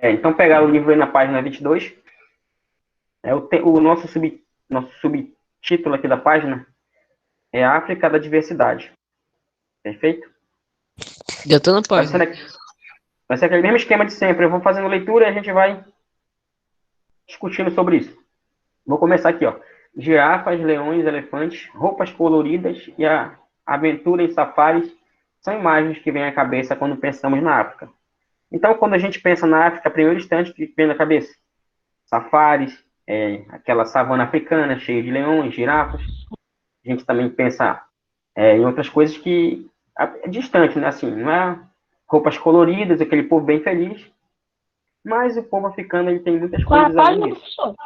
Então, pegar o livro aí na página 22. O nosso subtítulo aqui da página é África da Diversidade. Perfeito? Já tô na Vai ser, página. vai ser aquele mesmo esquema de sempre. Eu vou fazendo leitura e a gente vai discutindo sobre isso. Vou começar aqui, ó. Girafas, leões, elefantes, roupas coloridas e a aventura em safaris são imagens que vêm à cabeça quando pensamos na África. Então, quando a gente pensa na África, primeiro instante que vem na cabeça? Safaris, aquela savana africana cheia de leões, girafas. A gente também pensa em outras coisas que é distante, né? Assim, não é roupas coloridas, aquele povo bem feliz, mas o povo africano ele tem muitas Qual é a coisas além página, disso. professor?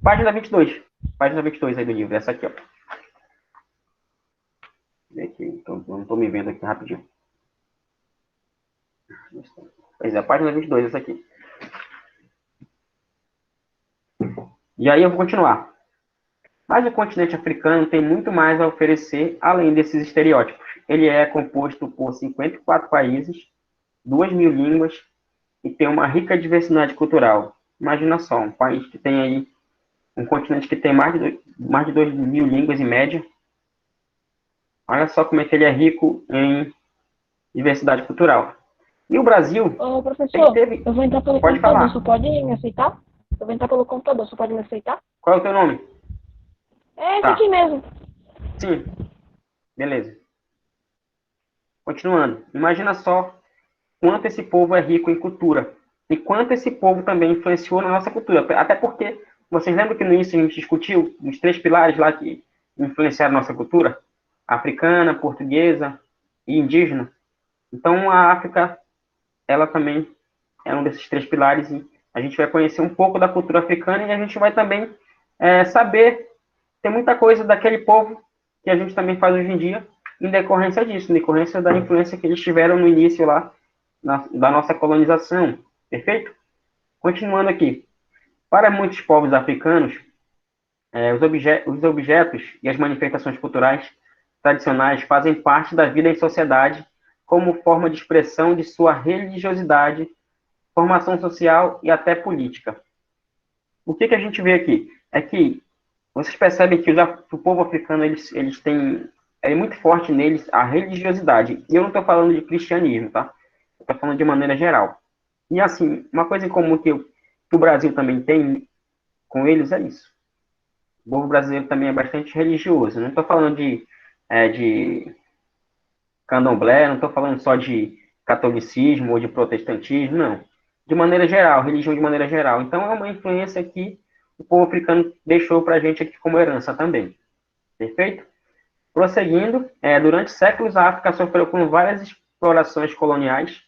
Página 22. Página 22 aí do livro, essa aqui, ó. Aqui, então, eu não estou me vendo aqui rapidinho. Pois é, página 22, essa aqui. E aí eu vou continuar. Mas o continente africano tem muito mais a oferecer além desses estereótipos. Ele é composto por 54 países, 2.000 línguas e tem uma rica diversidade cultural. Imagina só, um país que tem aí, um continente que tem mais de 2.000 línguas em média. Olha só como é que ele é rico em diversidade cultural. E o Brasil, Ô, ele professor, teve... eu vou entrar pelo Pode computador, você falar. pode me aceitar? Eu vou entrar pelo computador, você pode me aceitar? Qual é o teu nome? É esse aqui Tá. mesmo. Sim, beleza. Continuando. Imagina só quanto esse povo é rico em cultura. E quanto esse povo também influenciou na nossa cultura. Até porque, vocês lembram que no início a gente discutiu os três pilares lá que influenciaram a nossa cultura? Africana, portuguesa e indígena. Então, a África, ela também é um desses três pilares e a gente vai conhecer um pouco da cultura africana e a gente vai também saber, tem muita coisa daquele povo que a gente também faz hoje em dia em decorrência disso, em decorrência da influência que eles tiveram no início lá da nossa colonização. Perfeito? Continuando aqui. Para muitos povos africanos, os objetos e as manifestações culturais tradicionais fazem parte da vida em sociedade como forma de expressão de sua religiosidade, formação social e até política. O que a gente vê aqui? É que vocês percebem que o povo africano, eles têm, é muito forte neles a religiosidade. E eu não estou falando de cristianismo, tá? Eu estou falando de maneira geral. E assim, uma coisa em comum que o Brasil também tem com eles é isso. O povo brasileiro também é bastante religioso. Não estou falando de candomblé, não estou falando só de catolicismo ou de protestantismo, não. De maneira geral, religião de maneira geral. Então é uma influência que o povo africano deixou para a gente aqui como herança também. Perfeito? Prosseguindo, durante séculos a África sofreu com várias explorações coloniais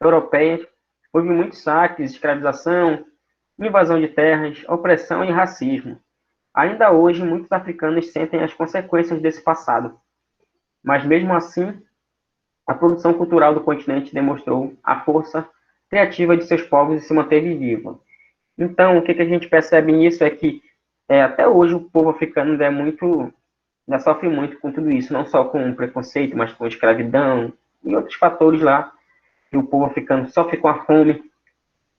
europeias. Houve muitos saques, escravização, invasão de terras, opressão e racismo. Ainda hoje, muitos africanos sentem as consequências desse passado. Mas mesmo assim, a produção cultural do continente demonstrou a força criativa de seus povos e se manteve viva. Então, o que a gente percebe nisso é que até hoje o povo africano ainda sofre muito com tudo isso, não só com preconceito, mas com escravidão e outros fatores lá, que o povo africano sofre com a fome,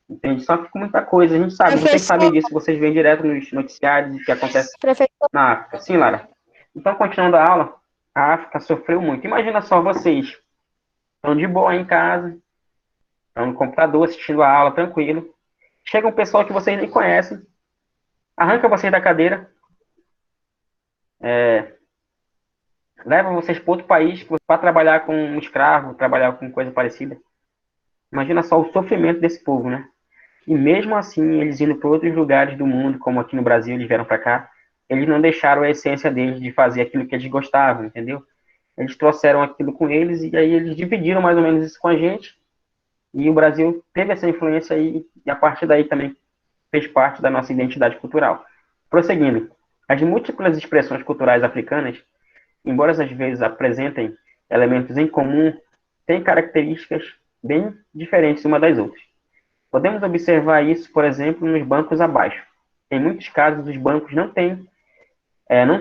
entende? Sofre com muita coisa, a gente sabe, vocês Professor, sabem disso, vocês veem direto nos noticiários o que acontece professor, na África. Sim, Lara. Então, continuando a aula, a África sofreu muito. Imagina só vocês, estão de boa em casa, estão no computador assistindo a aula, tranquilo. Chega um pessoal que vocês nem conhecem, arranca vocês da cadeira, leva vocês para outro país para trabalhar com um escravo, trabalhar com coisa parecida. Imagina só o sofrimento desse povo, né? E mesmo assim, eles indo para outros lugares do mundo, como aqui no Brasil, eles vieram para cá, eles não deixaram a essência deles de fazer aquilo que eles gostavam, entendeu? Eles trouxeram aquilo com eles e aí eles dividiram mais ou menos isso com a gente. E o Brasil teve essa influência aí, e a partir daí também fez parte da nossa identidade cultural. Prosseguindo, as múltiplas expressões culturais africanas, embora às vezes apresentem elementos em comum, têm características bem diferentes uma das outras. Podemos observar isso, por exemplo, nos bancos abaixo. Em muitos casos, os bancos não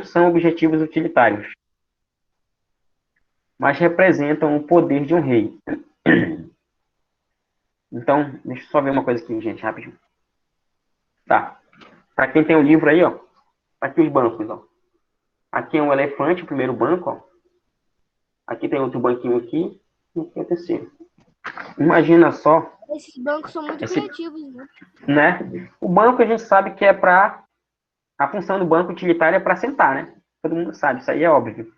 são objetivos utilitários, mas representam o poder de um rei. Então, deixa eu só ver uma coisa aqui, gente, rapidinho. Tá. Para quem tem o livro aí, ó. Aqui os bancos, ó. Aqui é um elefante, o primeiro banco, ó. Aqui tem outro banquinho aqui. E aqui é o terceiro. Imagina só, Esses bancos são muito criativos, né? né? O banco a gente sabe que é para... A função do banco utilitário é para sentar, né? Todo mundo sabe, isso aí é óbvio.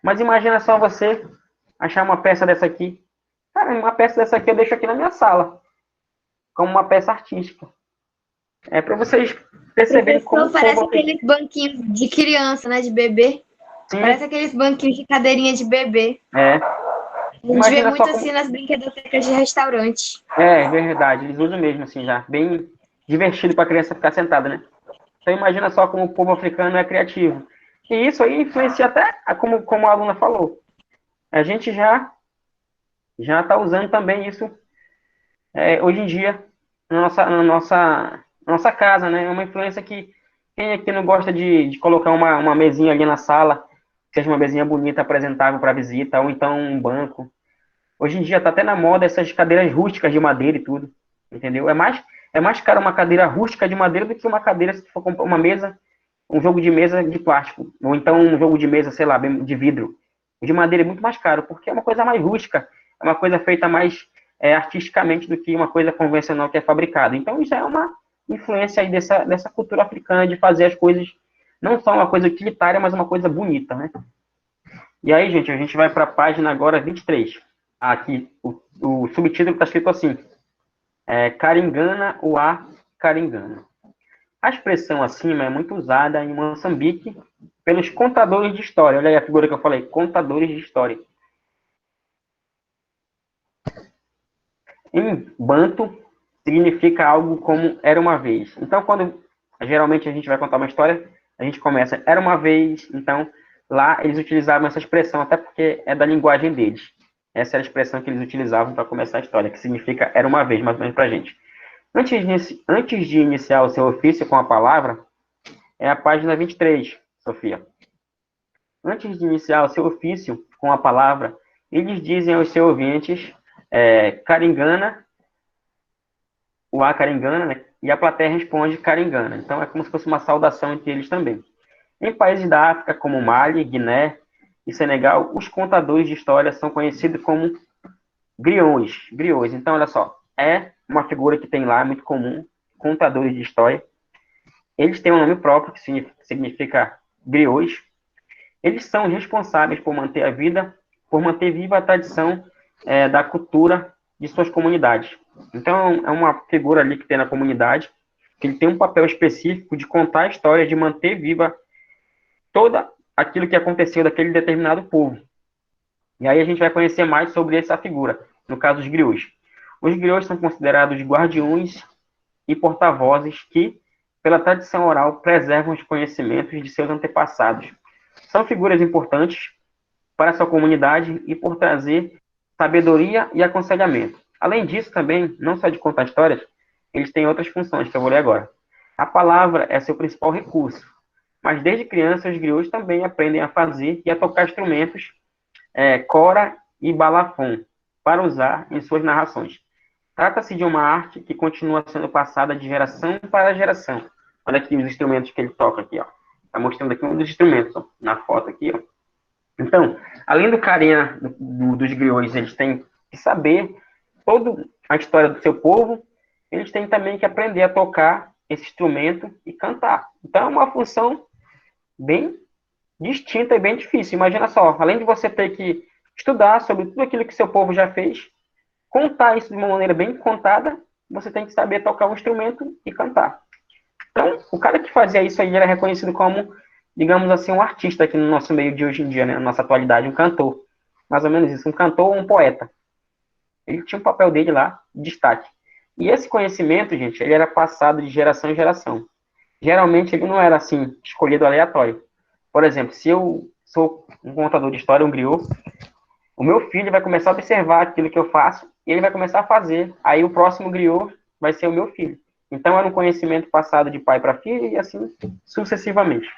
Mas imagina só você achar uma peça dessa aqui. Cara, uma peça dessa aqui eu deixo aqui na minha sala. Como uma peça artística. É para vocês perceberem como... Parece aqueles banquinhos de criança, né? De bebê. Sim. Parece aqueles banquinhos de cadeirinha de bebê. É. A gente vê muito assim nas brinquedotecas de restaurante. É verdade, eles usam mesmo assim já. Bem divertido para a criança ficar sentada, né? Então imagina só como o povo africano é criativo. E isso aí influencia até, como a aluna falou. A gente já está usando também isso hoje em dia na nossa casa, né? É uma influência que quem aqui não gosta de colocar uma mesinha ali na sala, que seja uma mesinha bonita, apresentável para visita, ou então um banco. Hoje em dia está até na moda essas cadeiras rústicas de madeira e tudo, entendeu? É mais caro uma cadeira rústica de madeira do que uma cadeira, se for comprar uma mesa, um jogo de mesa de plástico, ou então um jogo de mesa, sei lá, de vidro. O de madeira é muito mais caro, porque é uma coisa mais rústica, é uma coisa feita mais artisticamente do que uma coisa convencional que é fabricada. Então, isso é uma influência aí dessa cultura africana de fazer as coisas, não só uma coisa utilitária, mas uma coisa bonita, né? E aí, gente, a gente vai para a página agora 23. Aqui, o subtítulo está escrito assim, Karingana ou a Karingana. A expressão acima é muito usada em Moçambique pelos contadores de história. Olha aí a figura que eu falei, contadores de história. Em Banto, significa algo como era uma vez. Então, quando geralmente a gente vai contar uma história, a gente começa, era uma vez. Então, lá eles utilizavam essa expressão, até porque é da linguagem deles. Essa era a expressão que eles utilizavam para começar a história, que significa era uma vez, mais ou menos para a gente. Antes de iniciar o seu ofício com a palavra, é a página 23, Sofia. Antes de iniciar o seu ofício com a palavra, eles dizem aos seus ouvintes, Karingana, o A Karingana, né? E a plateia responde Karingana. Então, é como se fosse uma saudação entre eles também. Em países da África, como Mali, Guiné e Senegal, os contadores de história são conhecidos como griots. Então, olha só, é uma figura que tem lá, muito comum, contadores de história. Eles têm um nome próprio, que significa griots. Eles são responsáveis por manter viva a tradição da cultura de suas comunidades. Então, é uma figura ali que tem na comunidade, que ele tem um papel específico de contar a história, de manter viva toda aquilo que aconteceu daquele determinado povo. E aí a gente vai conhecer mais sobre essa figura, no caso dos griots. Os griots são considerados guardiões e porta-vozes que, pela tradição oral, preservam os conhecimentos de seus antepassados. São figuras importantes para a sua comunidade e por trazer sabedoria e aconselhamento. Além disso, também, não só de contar histórias, eles têm outras funções que eu vou ler agora. A palavra é seu principal recurso, mas desde criança os griots também aprendem a fazer e a tocar instrumentos cora e balafon para usar em suas narrações. Trata-se de uma arte que continua sendo passada de geração para geração. Olha aqui os instrumentos que ele toca aqui, ó. Tá mostrando aqui um dos instrumentos, ó, na foto aqui, ó. Então, além do carinha dos griots, eles têm que saber toda a história do seu povo, eles têm também que aprender a tocar esse instrumento e cantar. Então, é uma função bem distinta e bem difícil. Imagina só, além de você ter que estudar sobre tudo aquilo que seu povo já fez, contar isso de uma maneira bem contada, você tem que saber tocar um instrumento e cantar. Então, o cara que fazia isso aí era reconhecido como, digamos assim, um artista aqui no nosso meio de hoje em dia, né? Na nossa atualidade, um cantor. Mais ou menos isso, um cantor ou um poeta. Ele tinha um papel dele lá, de destaque. E esse conhecimento, gente, ele era passado de geração em geração. Geralmente, ele não era, assim, escolhido aleatório. Por exemplo, se eu sou um contador de história, um griot, o meu filho vai começar a observar aquilo que eu faço e ele vai começar a fazer. Aí o próximo griot vai ser o meu filho. Então, era um conhecimento passado de pai para filho e assim sucessivamente.